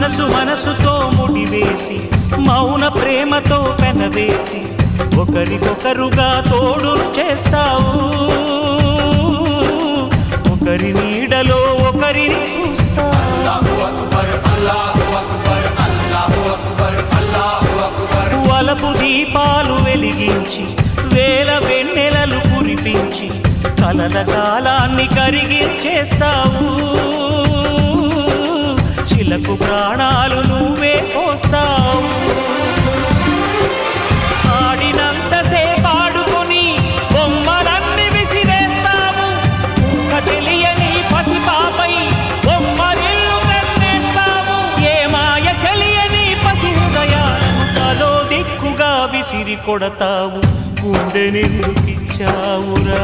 మనసుతో ముడివేసి మౌన ప్రేమతో పెనవేసి ఒకరికొకరుగా తోడును చేస్తావు ఒకరి నీడలో ఒకరిని చూస్తావు వలపు దీపాలు వెలిగించి వేల వెన్నెలలు కురిపించి కలల కాలాన్ని కరిగించేస్తావు చిలకు ప్రాణాలు నువ్వే పోస్తావు ఆడినంతసేపు ఆడుకొని బొమ్మలన్నీ విసిరేస్తావు తెలియని పసిపాపై బొమ్మరిల్లు కన్నేస్తావు ఏ మాయ తెలియని పసి హృదయాలను తలో దిక్కుగా విసిరి కొడతావు గుండెనెందుకిచ్చావురా